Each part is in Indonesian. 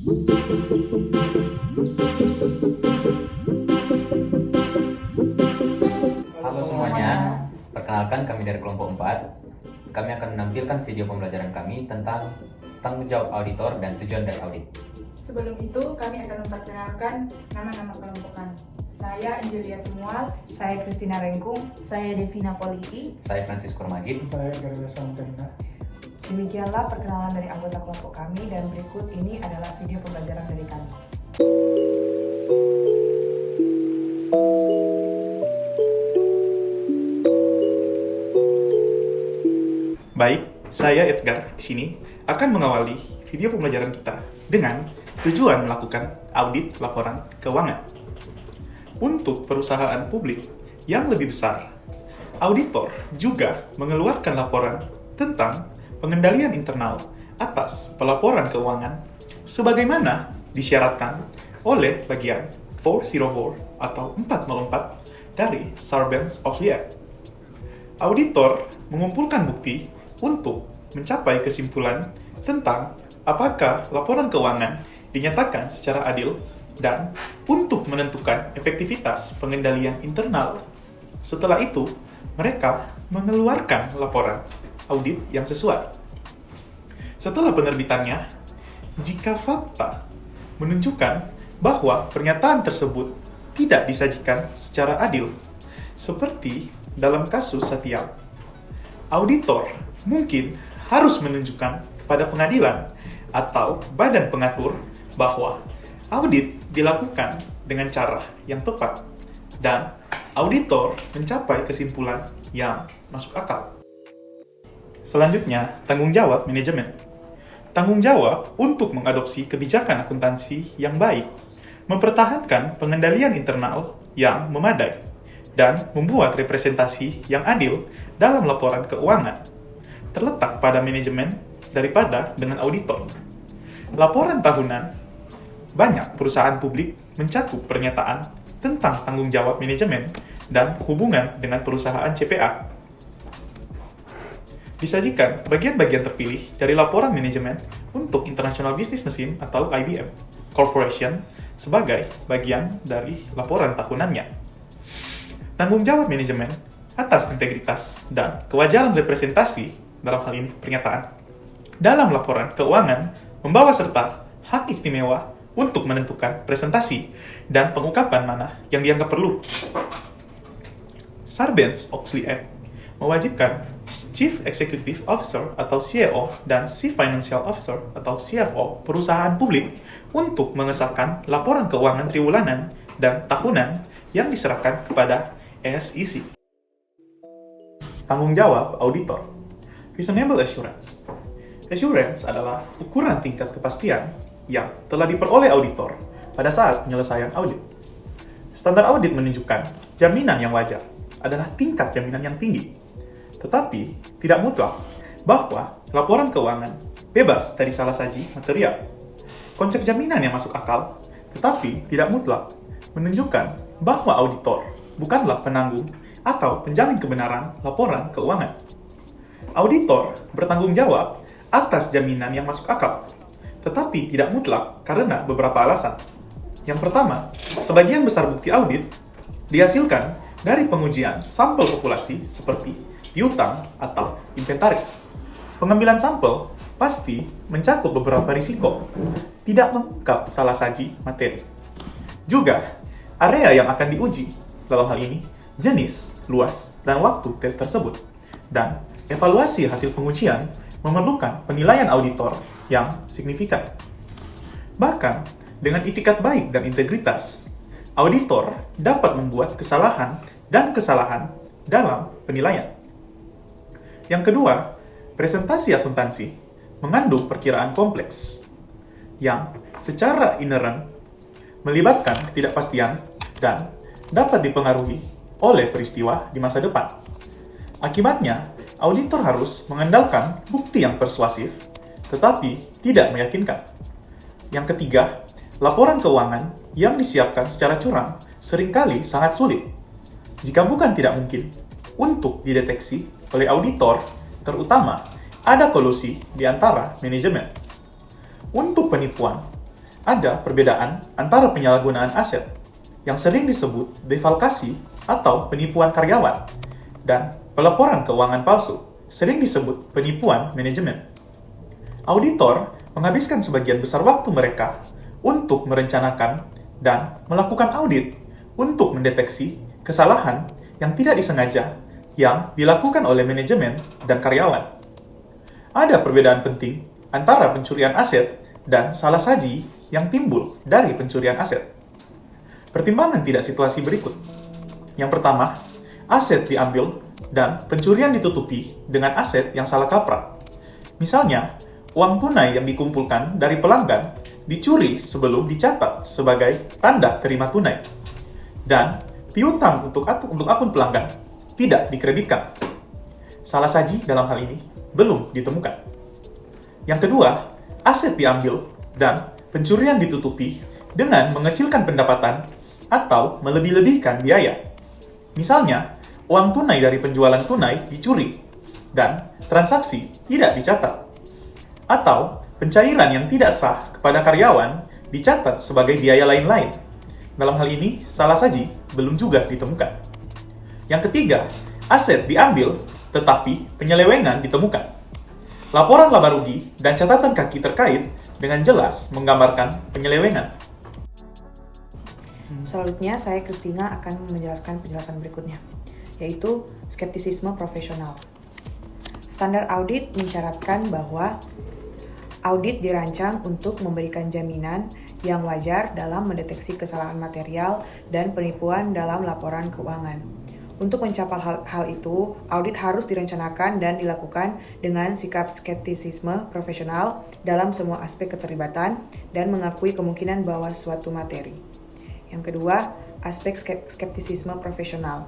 Halo semuanya, perkenalkan kami dari kelompok 4. Kami akan menampilkan video pembelajaran kami tentang tanggung jawab auditor dan tujuan dari audit. Sebelum itu, kami akan memperkenalkan nama-nama kelompok kami. Saya Angelia Semual, Saya Christina Rengkung. Saya Devina Politi. Saya Francisco Magid. Saya Garuda Samudina. Demikianlah perkenalan dari anggota kelompok kami dan berikut ini adalah video pembelajaran dari kami. Baik, saya Edgar di sini akan mengawali video pembelajaran kita dengan tujuan melakukan audit laporan keuangan. Untuk perusahaan publik yang lebih besar, auditor juga mengeluarkan laporan tentang pengendalian internal atas pelaporan keuangan sebagaimana disyaratkan oleh bagian 404 atau 404 dari Sarbanes-Oxley. Auditor mengumpulkan bukti untuk mencapai kesimpulan tentang apakah laporan keuangan dinyatakan secara adil dan untuk menentukan efektivitas pengendalian internal. Setelah itu, mereka mengeluarkan laporan audit yang sesuai. Setelah penerbitannya, jika fakta menunjukkan bahwa pernyataan tersebut tidak disajikan secara adil, seperti dalam kasus Satya, auditor mungkin harus menunjukkan kepada pengadilan atau badan pengatur bahwa audit dilakukan dengan cara yang tepat dan auditor mencapai kesimpulan yang masuk akal. Selanjutnya, tanggung jawab manajemen. Tanggung jawab untuk mengadopsi kebijakan akuntansi yang baik, mempertahankan pengendalian internal yang memadai, dan membuat representasi yang adil dalam laporan keuangan terletak pada manajemen daripada dengan auditor. Laporan tahunan, banyak perusahaan publik mencakup pernyataan tentang tanggung jawab manajemen dan hubungan dengan perusahaan CPA. Disajikan bagian-bagian terpilih dari laporan manajemen untuk International Business Machine atau IBM Corporation sebagai bagian dari laporan tahunannya. Tanggung jawab manajemen atas integritas dan kewajaran representasi dalam hal ini pernyataan dalam laporan keuangan membawa serta hak istimewa untuk menentukan presentasi dan pengungkapan mana yang dianggap perlu. Sarbanes-Oxley Act mewajibkan Chief Executive Officer atau CEO dan Chief Financial Officer atau CFO perusahaan publik untuk mengesahkan laporan keuangan triwulan dan tahunan yang diserahkan kepada SEC. Tanggung jawab auditor. Reasonable assurance. Assurance adalah ukuran tingkat kepastian yang telah diperoleh auditor pada saat penyelesaian audit. Standar audit menunjukkan jaminan yang wajar adalah tingkat jaminan yang tinggi, tetapi tidak mutlak bahwa laporan keuangan bebas dari salah saji material. Konsep jaminan yang masuk akal, tetapi tidak mutlak, menunjukkan bahwa auditor bukanlah penanggung atau penjamin kebenaran laporan keuangan. Auditor bertanggung jawab atas jaminan yang masuk akal, tetapi tidak mutlak karena beberapa alasan. Yang pertama, sebagian besar bukti audit dihasilkan dari pengujian sampel populasi seperti piutang atau inventaris. Pengambilan sampel pasti mencakup beberapa risiko, tidak mengungkap salah saji materi. Juga, area yang akan diuji, dalam hal ini, jenis, luas, dan waktu tes tersebut. Dan evaluasi hasil pengujian memerlukan penilaian auditor yang signifikan. Bahkan, dengan itikat baik dan integritas, auditor dapat membuat kesalahan dalam penilaian. Yang kedua, presentasi akuntansi mengandung perkiraan kompleks yang secara inherent melibatkan ketidakpastian dan dapat dipengaruhi oleh peristiwa di masa depan. Akibatnya, auditor harus mengandalkan bukti yang persuasif tetapi tidak meyakinkan. Yang ketiga, laporan keuangan yang disiapkan secara curang seringkali sangat sulit, jika bukan tidak mungkin, untuk dideteksi oleh auditor, terutama ada kolusi di antara manajemen. Untuk penipuan, ada perbedaan antara penyalahgunaan aset yang sering disebut defalkasi atau penipuan karyawan dan pelaporan keuangan palsu sering disebut penipuan manajemen. Auditor menghabiskan sebagian besar waktu mereka untuk merencanakan dan melakukan audit untuk mendeteksi kesalahan yang tidak disengaja yang dilakukan oleh manajemen dan karyawan. Ada perbedaan penting antara pencurian aset dan salah saji yang timbul dari pencurian aset. Pertimbangan tidak situasi berikut. Yang pertama, aset diambil dan pencurian ditutupi dengan aset yang salah kaprah. Misalnya, uang tunai yang dikumpulkan dari pelanggan dicuri sebelum dicatat sebagai tanda terima tunai. Dan piutang untuk akun pelanggan tidak dikreditkan. Salah saji dalam hal ini belum ditemukan. Yang kedua, aset diambil dan pencurian ditutupi dengan mengecilkan pendapatan atau melebih-lebihkan biaya. Misalnya, uang tunai dari penjualan tunai dicuri dan transaksi tidak dicatat. Atau pencairan yang tidak sah kepada karyawan dicatat sebagai biaya lain-lain. Dalam hal ini, salah saji belum juga ditemukan. Yang ketiga, aset diambil tetapi penyelewengan ditemukan. Laporan laba rugi dan catatan kaki terkait dengan jelas menggambarkan penyelewengan. Selanjutnya, saya Christina akan menjelaskan penjelasan berikutnya, yaitu skeptisisme profesional. Standar audit mensyaratkan bahwa audit dirancang untuk memberikan jaminan yang wajar dalam mendeteksi kesalahan material dan penipuan dalam laporan keuangan. Untuk mencapai hal itu, audit harus direncanakan dan dilakukan dengan sikap skeptisisme profesional dalam semua aspek keterlibatan dan mengakui kemungkinan bahwa suatu materi. Yang kedua, aspek skeptisisme profesional.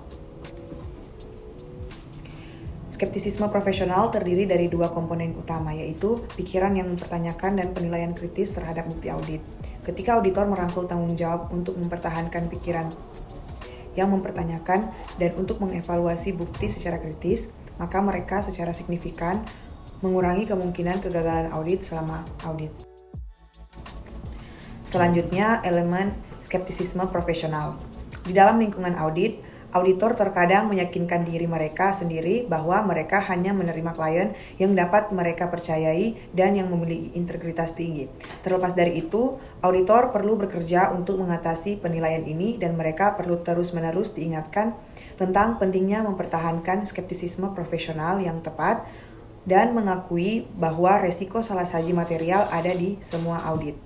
Skeptisisme profesional terdiri dari dua komponen utama, yaitu pikiran yang mempertanyakan dan penilaian kritis terhadap bukti audit. Ketika auditor merangkul tanggung jawab untuk mempertahankan pikiran yang mempertanyakan dan untuk mengevaluasi bukti secara kritis, maka mereka secara signifikan mengurangi kemungkinan kegagalan audit selama audit. Selanjutnya, elemen skeptisisme profesional. Di dalam lingkungan audit, auditor terkadang meyakinkan diri mereka sendiri bahwa mereka hanya menerima klien yang dapat mereka percayai dan yang memiliki integritas tinggi. Terlepas dari itu, auditor perlu bekerja untuk mengatasi penilaian ini dan mereka perlu terus-menerus diingatkan tentang pentingnya mempertahankan skeptisisme profesional yang tepat dan mengakui bahwa resiko salah saji material ada di semua audit.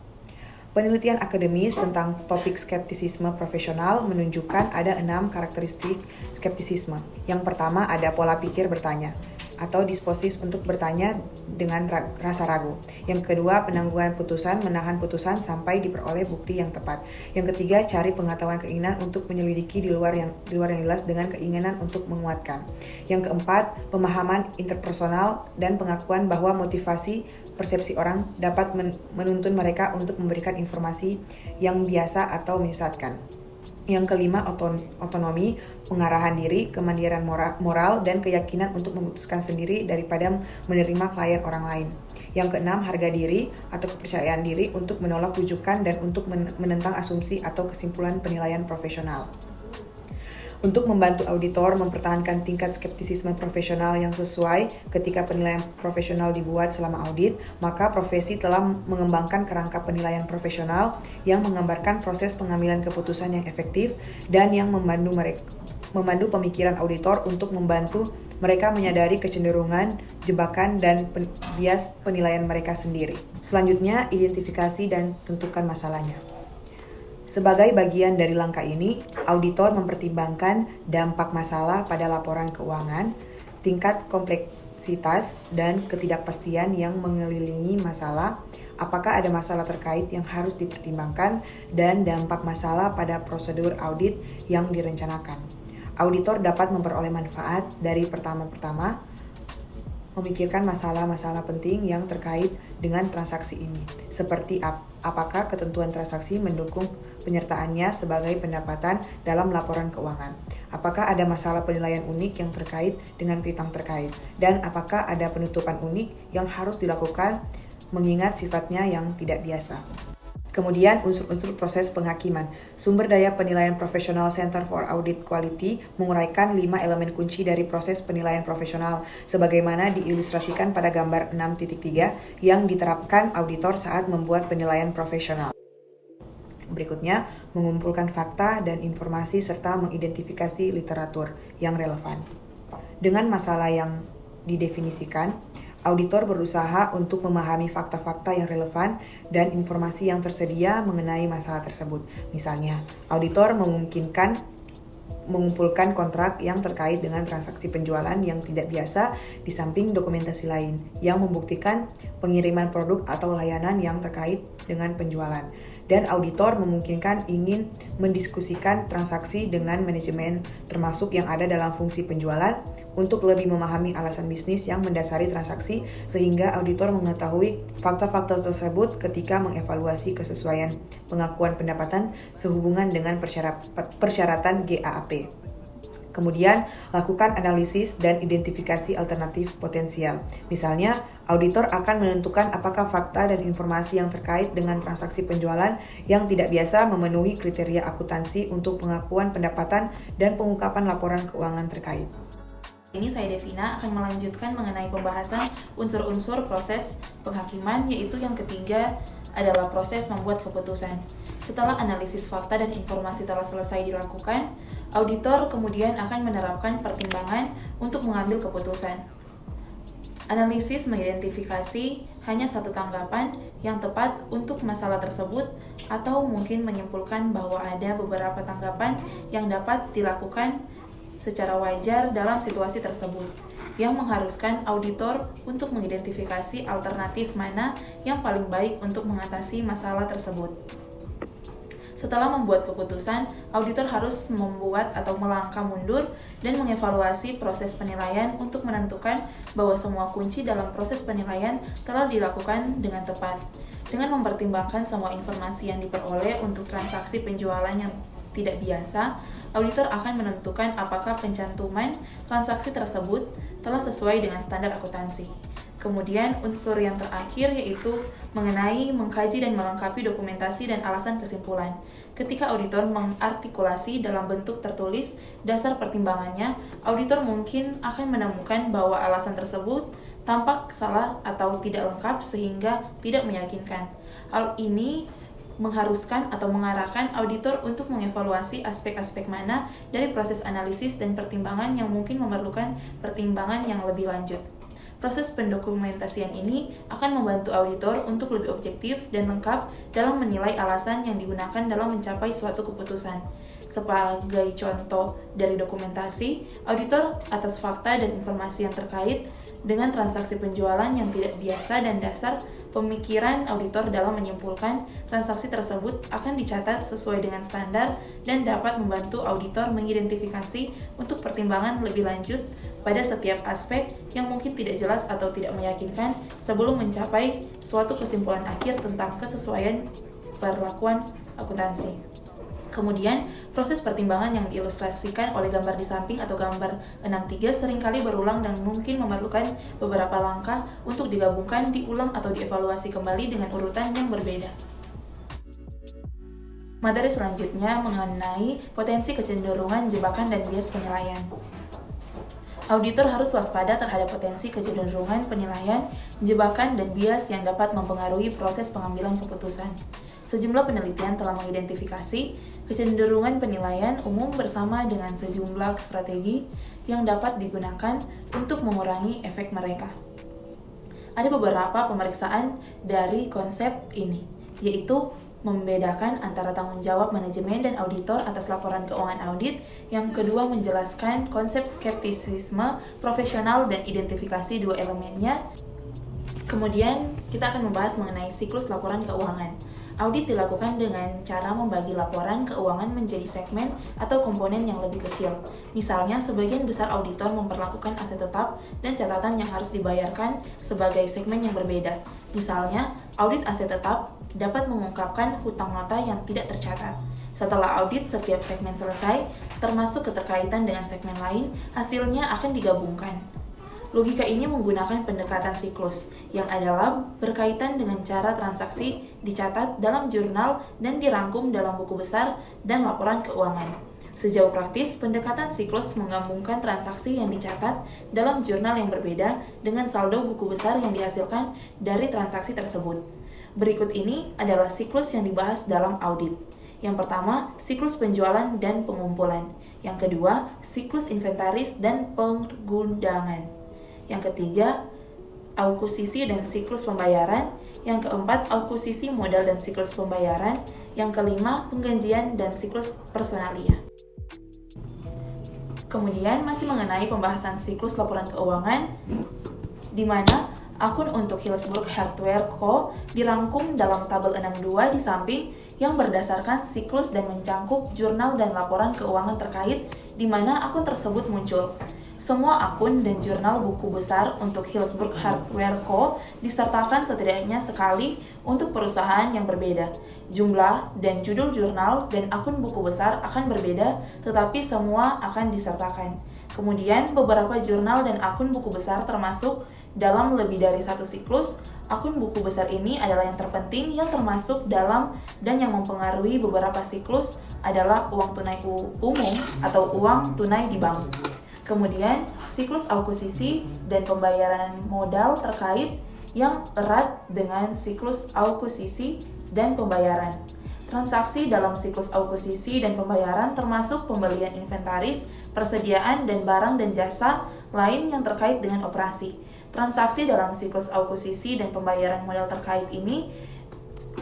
Penelitian akademis tentang topik skeptisisme profesional menunjukkan ada 6 karakteristik skeptisisme. Yang pertama ada pola pikir bertanya atau disposis untuk bertanya dengan rasa ragu. Yang kedua, penangguhan putusan, menahan putusan sampai diperoleh bukti yang tepat. Yang ketiga, cari pengetahuan keinginan untuk menyelidiki di luar yang jelas dengan keinginan untuk menguatkan. Yang keempat, pemahaman interpersonal dan pengakuan bahwa motivasi persepsi orang dapat menuntun mereka untuk memberikan informasi yang biasa atau menyesatkan. Yang kelima, otonomi, pengarahan diri, kemandirian moral, dan keyakinan untuk memutuskan sendiri daripada menerima klien orang lain. Yang keenam, harga diri atau kepercayaan diri untuk menolak rujukan dan untuk menentang asumsi atau kesimpulan penilaian profesional. Untuk membantu auditor mempertahankan tingkat skeptisisme profesional yang sesuai ketika penilaian profesional dibuat selama audit, maka profesi telah mengembangkan kerangka penilaian profesional yang menggambarkan proses pengambilan keputusan yang efektif dan yang membantu pemikiran auditor untuk membantu mereka menyadari kecenderungan, jebakan, dan bias penilaian mereka sendiri. Selanjutnya, identifikasi dan tentukan masalahnya. Sebagai bagian dari langkah ini, auditor mempertimbangkan dampak masalah pada laporan keuangan, tingkat kompleksitas dan ketidakpastian yang mengelilingi masalah, apakah ada masalah terkait yang harus dipertimbangkan, dan dampak masalah pada prosedur audit yang direncanakan. Auditor dapat memperoleh manfaat dari pertama-tama memikirkan masalah-masalah penting yang terkait dengan transaksi ini, seperti apakah ketentuan transaksi mendukung penyertaannya sebagai pendapatan dalam laporan keuangan, apakah ada masalah penilaian unik yang terkait dengan piutang terkait, dan apakah ada penutupan unik yang harus dilakukan mengingat sifatnya yang tidak biasa. Kemudian unsur-unsur proses penghakiman. Sumber daya penilaian profesional Center for Audit Quality menguraikan 5 elemen kunci dari proses penilaian profesional sebagaimana diilustrasikan pada gambar 6.3 yang diterapkan auditor saat membuat penilaian profesional. Berikutnya, mengumpulkan fakta dan informasi serta mengidentifikasi literatur yang relevan. Dengan masalah yang didefinisikan, auditor berusaha untuk memahami fakta-fakta yang relevan dan informasi yang tersedia mengenai masalah tersebut. Misalnya, auditor mengumpulkan kontrak yang terkait dengan transaksi penjualan yang tidak biasa di samping dokumentasi lain yang membuktikan pengiriman produk atau layanan yang terkait dengan penjualan. Dan auditor memungkinkan ingin mendiskusikan transaksi dengan manajemen termasuk yang ada dalam fungsi penjualan untuk lebih memahami alasan bisnis yang mendasari transaksi sehingga auditor mengetahui fakta-fakta tersebut ketika mengevaluasi kesesuaian pengakuan pendapatan sehubungan dengan persyaratan GAAP. Kemudian, lakukan analisis dan identifikasi alternatif potensial. Misalnya, auditor akan menentukan apakah fakta dan informasi yang terkait dengan transaksi penjualan yang tidak biasa memenuhi kriteria akuntansi untuk pengakuan pendapatan dan pengungkapan laporan keuangan terkait. Ini saya Devina akan melanjutkan mengenai pembahasan unsur-unsur proses penghakiman, yaitu yang ketiga adalah proses membuat keputusan. Setelah analisis fakta dan informasi telah selesai dilakukan, auditor kemudian akan menerapkan pertimbangan untuk mengambil keputusan. Analisis mengidentifikasi hanya satu tanggapan yang tepat untuk masalah tersebut atau mungkin menyimpulkan bahwa ada beberapa tanggapan yang dapat dilakukan secara wajar dalam situasi tersebut, yang mengharuskan auditor untuk mengidentifikasi alternatif mana yang paling baik untuk mengatasi masalah tersebut. Setelah membuat keputusan, auditor harus membuat atau melangkah mundur dan mengevaluasi proses penilaian untuk menentukan bahwa semua kunci dalam proses penilaian telah dilakukan dengan tepat. Dengan mempertimbangkan semua informasi yang diperoleh untuk transaksi penjualan yang tidak biasa, auditor akan menentukan apakah pencantuman transaksi tersebut telah sesuai dengan standar akuntansi. Kemudian unsur yang terakhir yaitu mengenai mengkaji dan melengkapi dokumentasi dan alasan kesimpulan. Ketika auditor mengartikulasi dalam bentuk tertulis dasar pertimbangannya, auditor mungkin akan menemukan bahwa alasan tersebut tampak salah atau tidak lengkap sehingga tidak meyakinkan. Hal ini mengharuskan atau mengarahkan auditor untuk mengevaluasi aspek-aspek mana dari proses analisis dan pertimbangan yang mungkin memerlukan pertimbangan yang lebih lanjut. Proses pendokumentasian ini akan membantu auditor untuk lebih objektif dan lengkap dalam menilai alasan yang digunakan dalam mencapai suatu keputusan. Sebagai contoh dari dokumentasi, auditor atas fakta dan informasi yang terkait dengan transaksi penjualan yang tidak biasa dan dasar pemikiran auditor dalam menyimpulkan transaksi tersebut akan dicatat sesuai dengan standar dan dapat membantu auditor mengidentifikasi untuk pertimbangan lebih lanjut pada setiap aspek yang mungkin tidak jelas atau tidak meyakinkan sebelum mencapai suatu kesimpulan akhir tentang kesesuaian perlakuan akuntansi. Kemudian, proses pertimbangan yang diilustrasikan oleh gambar di samping atau gambar 6.3 seringkali berulang dan mungkin memerlukan beberapa langkah untuk digabungkan, diulang, atau dievaluasi kembali dengan urutan yang berbeda. Materi selanjutnya mengenai potensi kecenderungan, jebakan, dan bias penilaian. Auditor harus waspada terhadap potensi kecenderungan penilaian, jebakan, dan bias yang dapat mempengaruhi proses pengambilan keputusan. Sejumlah penelitian telah mengidentifikasi kecenderungan penilaian umum bersama dengan sejumlah strategi yang dapat digunakan untuk mengurangi efek mereka. Ada beberapa pemeriksaan dari konsep ini, yaitu membedakan antara tanggung jawab manajemen dan auditor atas laporan keuangan audit. Yang kedua, menjelaskan konsep skeptisisme profesional dan identifikasi dua elemennya. Kemudian, kita akan membahas mengenai siklus laporan keuangan. Audit dilakukan dengan cara membagi laporan keuangan menjadi segmen atau komponen yang lebih kecil. Misalnya, sebagian besar auditor memperlakukan aset tetap dan catatan yang harus dibayarkan sebagai segmen yang berbeda. Misalnya, audit aset tetap dapat mengungkapkan hutang nota yang tidak tercatat. Setelah audit setiap segmen selesai, termasuk keterkaitan dengan segmen lain, hasilnya akan digabungkan. Logika ini menggunakan pendekatan siklus, yang adalah berkaitan dengan cara transaksi dicatat dalam jurnal dan dirangkum dalam buku besar dan laporan keuangan. Sejauh praktis, pendekatan siklus menggabungkan transaksi yang dicatat dalam jurnal yang berbeda dengan saldo buku besar yang dihasilkan dari transaksi tersebut. Berikut ini adalah siklus yang dibahas dalam audit. Yang pertama, siklus penjualan dan pengumpulan. Yang kedua, siklus inventaris dan pergudangan. Yang ketiga, akuisisi dan siklus pembayaran. Yang keempat, akuisisi modal dan siklus pembayaran. Yang kelima, penggajian dan siklus personalia. Kemudian masih mengenai pembahasan siklus laporan keuangan, di mana akun untuk Hillsborough Hardware Co. dirangkum dalam tabel 62 di samping yang berdasarkan siklus dan mencangkup jurnal dan laporan keuangan terkait di mana akun tersebut muncul. Semua akun dan jurnal buku besar untuk Hillsborough Hardware Co. disertakan setidaknya sekali untuk perusahaan yang berbeda. Jumlah dan judul jurnal dan akun buku besar akan berbeda, tetapi semua akan disertakan. Kemudian, beberapa jurnal dan akun buku besar termasuk dalam lebih dari satu siklus. Akun buku besar ini adalah yang terpenting yang termasuk dalam dan yang mempengaruhi beberapa siklus adalah uang tunai umum atau uang tunai di bank. Kemudian, siklus akuisisi dan pembayaran modal terkait yang erat dengan siklus akuisisi dan pembayaran. Transaksi dalam siklus akuisisi dan pembayaran termasuk pembelian inventaris, persediaan dan barang dan jasa lain yang terkait dengan operasi. Transaksi dalam siklus akuisisi dan pembayaran modal terkait ini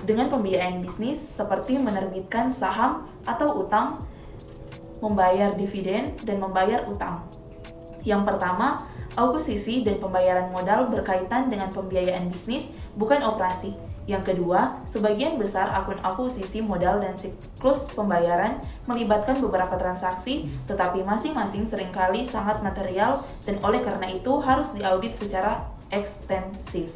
dengan pembiayaan bisnis seperti menerbitkan saham atau utang, membayar dividen, dan membayar utang. Yang pertama, akuisisi dan pembayaran modal berkaitan dengan pembiayaan bisnis, bukan operasi. Yang kedua, sebagian besar akun akuisisi modal dan siklus pembayaran melibatkan beberapa transaksi, tetapi masing-masing seringkali sangat material dan oleh karena itu harus diaudit secara ekstensif.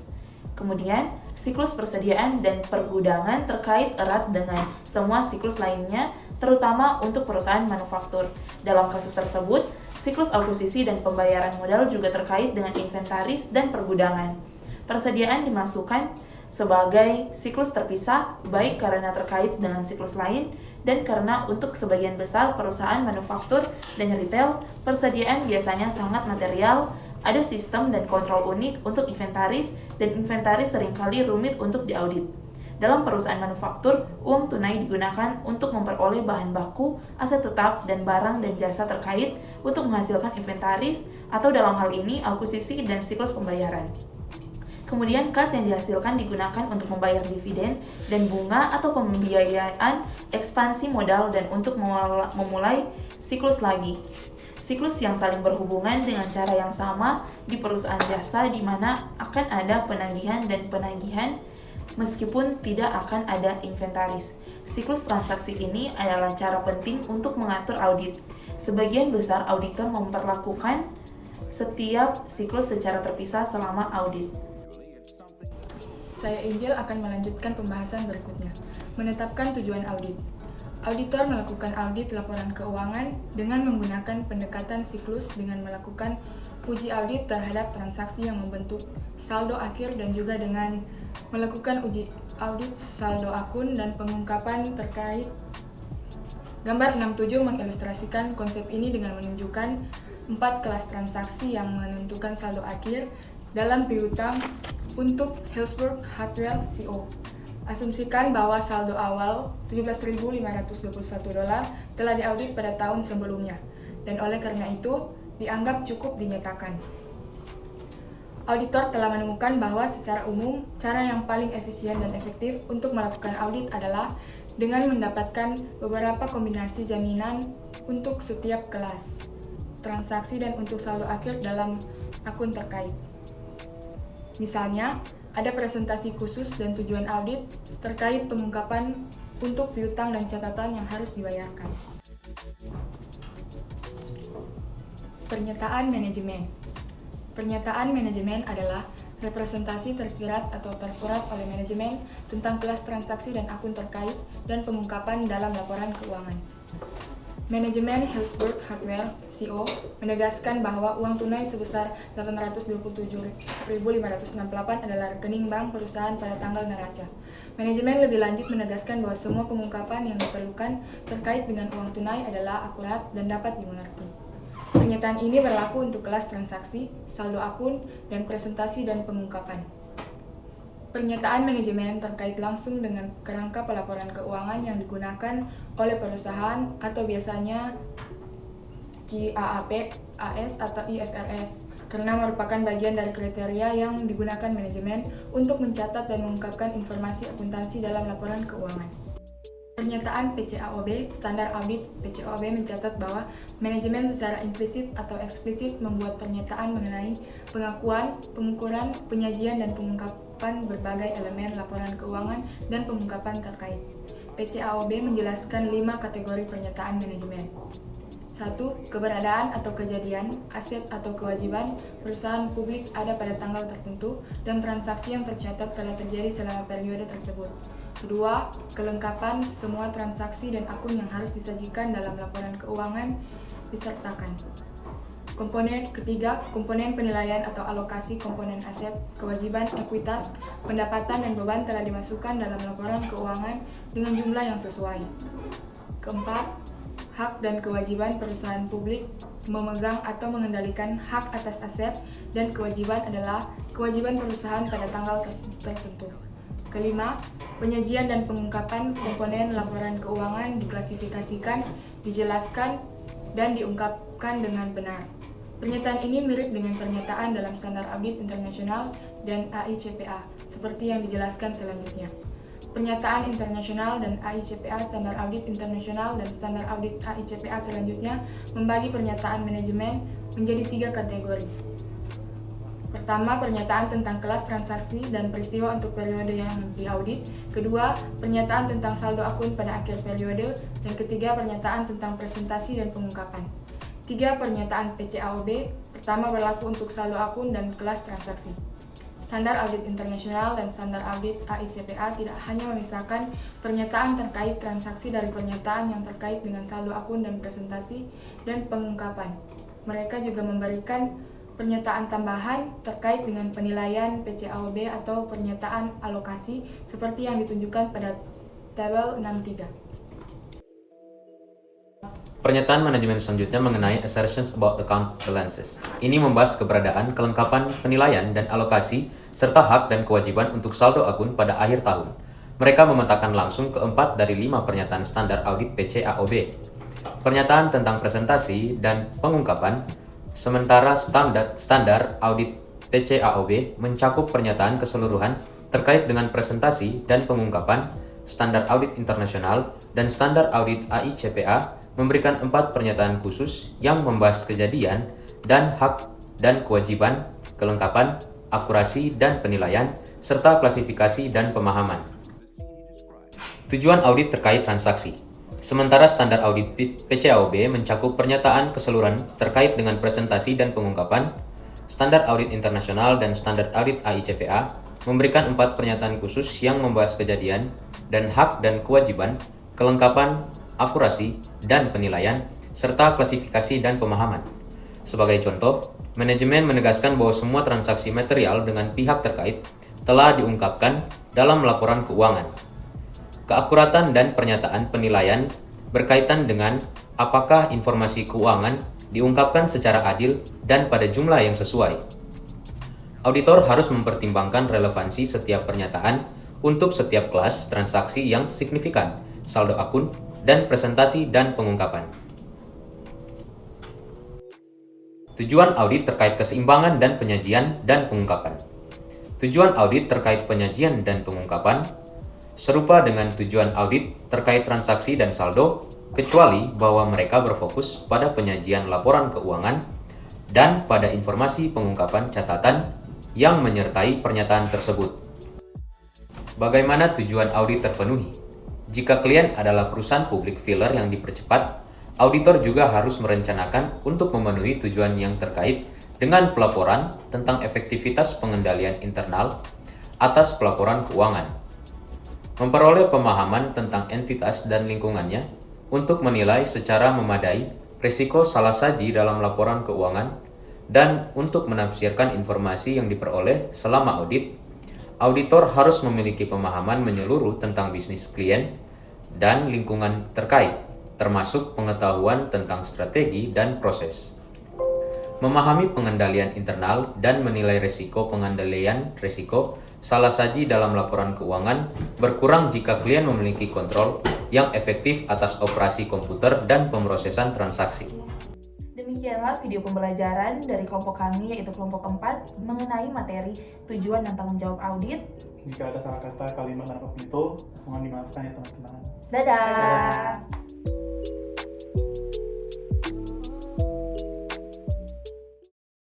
Kemudian, siklus persediaan dan pergudangan terkait erat dengan semua siklus lainnya, terutama untuk perusahaan manufaktur. Dalam kasus tersebut, siklus akuisisi dan pembayaran modal juga terkait dengan inventaris dan pergudangan. Persediaan dimasukkan sebagai siklus terpisah, baik karena terkait dengan siklus lain dan karena untuk sebagian besar perusahaan manufaktur dan retail, persediaan biasanya sangat material. Ada sistem dan kontrol unik untuk inventaris, dan inventaris seringkali rumit untuk diaudit. Dalam perusahaan manufaktur, uang tunai digunakan untuk memperoleh bahan baku, aset tetap, dan barang dan jasa terkait untuk menghasilkan inventaris, atau dalam hal ini akuisisi dan siklus pembayaran. Kemudian, kas yang dihasilkan digunakan untuk membayar dividen dan bunga atau pembiayaan ekspansi modal dan untuk memulai siklus lagi. Siklus yang saling berhubungan dengan cara yang sama di perusahaan jasa di mana akan ada penagihan dan penagihan meskipun tidak akan ada inventaris. Siklus transaksi ini adalah cara penting untuk mengatur audit. Sebagian besar auditor memperlakukan setiap siklus secara terpisah selama audit. Saya Angel akan melanjutkan pembahasan berikutnya. Menetapkan tujuan audit. Auditor melakukan audit laporan keuangan dengan menggunakan pendekatan siklus dengan melakukan uji audit terhadap transaksi yang membentuk saldo akhir dan juga dengan melakukan uji audit saldo akun dan pengungkapan terkait. Gambar 67 mengilustrasikan konsep ini dengan menunjukkan 4 kelas transaksi yang menentukan saldo akhir dalam piutang untuk Hillsborough Hardware Co. Asumsikan bahwa saldo awal $17.521 telah diaudit pada tahun sebelumnya, dan oleh karena itu dianggap cukup dinyatakan. Auditor telah menemukan bahwa secara umum, cara yang paling efisien dan efektif untuk melakukan audit adalah dengan mendapatkan beberapa kombinasi jaminan untuk setiap kelas transaksi dan untuk saldo akhir dalam akun terkait. Misalnya, ada presentasi khusus dan tujuan audit terkait pengungkapan untuk piutang dan catatan yang harus dibayarkan. Pernyataan manajemen. Pernyataan manajemen adalah representasi tersirat atau tersurat oleh manajemen tentang kelas transaksi dan akun terkait dan pengungkapan dalam laporan keuangan. Manajemen Hillsburg Hardware (CO) menegaskan bahwa uang tunai sebesar 827.568 adalah rekening bank perusahaan pada tanggal neraca. Manajemen lebih lanjut menegaskan bahwa semua pengungkapan yang diperlukan terkait dengan uang tunai adalah akurat dan dapat dimengerti. Pernyataan ini berlaku untuk kelas transaksi, saldo akun, dan presentasi dan pengungkapan. Pernyataan manajemen terkait langsung dengan kerangka pelaporan keuangan yang digunakan oleh perusahaan atau biasanya GAAP, AS, atau IFRS karena merupakan bagian dari kriteria yang digunakan manajemen untuk mencatat dan mengungkapkan informasi akuntansi dalam laporan keuangan. Pernyataan PCAOB, Standar Audit PCAOB mencatat bahwa manajemen secara implisit atau eksplisit membuat pernyataan mengenai pengakuan, pengukuran, penyajian, dan pengungkapan berbagai elemen laporan keuangan dan pengungkapan terkait. PCAOB menjelaskan 5 kategori pernyataan manajemen. 1. Keberadaan atau kejadian, aset atau kewajiban perusahaan publik ada pada tanggal tertentu dan transaksi yang tercatat telah terjadi selama periode tersebut. 2. Kelengkapan semua transaksi dan akun yang harus disajikan dalam laporan keuangan disertakan. Ketiga, komponen penilaian atau alokasi komponen aset, kewajiban, ekuitas, pendapatan, dan beban telah dimasukkan dalam laporan keuangan dengan jumlah yang sesuai. Keempat, hak dan kewajiban perusahaan publik memegang atau mengendalikan hak atas aset dan kewajiban adalah kewajiban perusahaan pada tanggal tertentu. Kelima, penyajian dan pengungkapan komponen laporan keuangan diklasifikasikan, dijelaskan, dan diungkapkan dengan benar. Pernyataan ini mirip dengan pernyataan dalam Standar Audit Internasional dan AICPA, seperti yang dijelaskan selanjutnya. Pernyataan internasional dan AICPA, Standar Audit Internasional, dan Standar Audit AICPA selanjutnya membagi pernyataan manajemen menjadi 3 kategori. Pertama, pernyataan tentang kelas transaksi dan peristiwa untuk periode yang diaudit. Kedua, pernyataan tentang saldo akun pada akhir periode. Dan ketiga, pernyataan tentang presentasi dan pengungkapan. 3 pernyataan PCAOB. Pertama, berlaku untuk saldo akun dan kelas transaksi. Standar Audit Internasional dan Standar Audit AICPA tidak hanya memisahkan pernyataan terkait transaksi dari pernyataan yang terkait dengan saldo akun dan presentasi dan pengungkapan. Mereka juga memberikan pernyataan tambahan terkait dengan penilaian PCAOB atau pernyataan alokasi seperti yang ditunjukkan pada tabel 63. Pernyataan manajemen selanjutnya mengenai assertions about account balances. Ini membahas keberadaan, kelengkapan, penilaian, dan alokasi, serta hak dan kewajiban untuk saldo akun pada akhir tahun. Mereka memetakan langsung keempat dari 5 pernyataan standar audit PCAOB. Pernyataan tentang presentasi dan pengungkapan. Sementara standar audit PCAOB mencakup pernyataan keseluruhan terkait dengan presentasi dan pengungkapan. Standar audit internasional dan standar audit AICPA memberikan 4 pernyataan khusus yang membahas kejadian dan hak dan kewajiban, kelengkapan, akurasi dan penilaian, serta klasifikasi dan pemahaman. Tujuan audit terkait transaksi. Sementara standar audit PCAOB mencakup pernyataan keseluruhan terkait dengan presentasi dan pengungkapan, standar audit internasional dan standar audit AICPA memberikan 4 pernyataan khusus yang membahas kejadian dan hak dan kewajiban, kelengkapan, akurasi, dan penilaian, serta klasifikasi dan pemahaman. Sebagai contoh, manajemen menegaskan bahwa semua transaksi material dengan pihak terkait telah diungkapkan dalam laporan keuangan. Keakuratan dan pernyataan penilaian berkaitan dengan apakah informasi keuangan diungkapkan secara adil dan pada jumlah yang sesuai. Auditor harus mempertimbangkan relevansi setiap pernyataan untuk setiap kelas transaksi yang signifikan, saldo akun, dan presentasi dan pengungkapan. Tujuan audit terkait keseimbangan dan penyajian dan pengungkapan. Tujuan audit terkait penyajian dan pengungkapan serupa dengan tujuan audit terkait transaksi dan saldo, kecuali bahwa mereka berfokus pada penyajian laporan keuangan dan pada informasi pengungkapan catatan yang menyertai pernyataan tersebut. Bagaimana tujuan audit terpenuhi? Jika klien adalah perusahaan publik filler yang dipercepat, auditor juga harus merencanakan untuk memenuhi tujuan yang terkait dengan pelaporan tentang efektivitas pengendalian internal atas pelaporan keuangan. Memperoleh pemahaman tentang entitas dan lingkungannya untuk menilai secara memadai risiko salah saji dalam laporan keuangan dan untuk menafsirkan informasi yang diperoleh selama audit, auditor harus memiliki pemahaman menyeluruh tentang bisnis klien dan lingkungan terkait, termasuk pengetahuan tentang strategi dan proses. Memahami pengendalian internal dan menilai risiko pengendalian risiko salah saji dalam laporan keuangan berkurang jika klien memiliki kontrol yang efektif atas operasi komputer dan pemrosesan transaksi. Demikianlah video pembelajaran dari kelompok kami, yaitu kelompok 4, mengenai materi tujuan dan tanggung jawab audit. Jika ada salah kata, kalimat, dan apapun itu, mohon dimaafkan ya teman-teman. Dadah!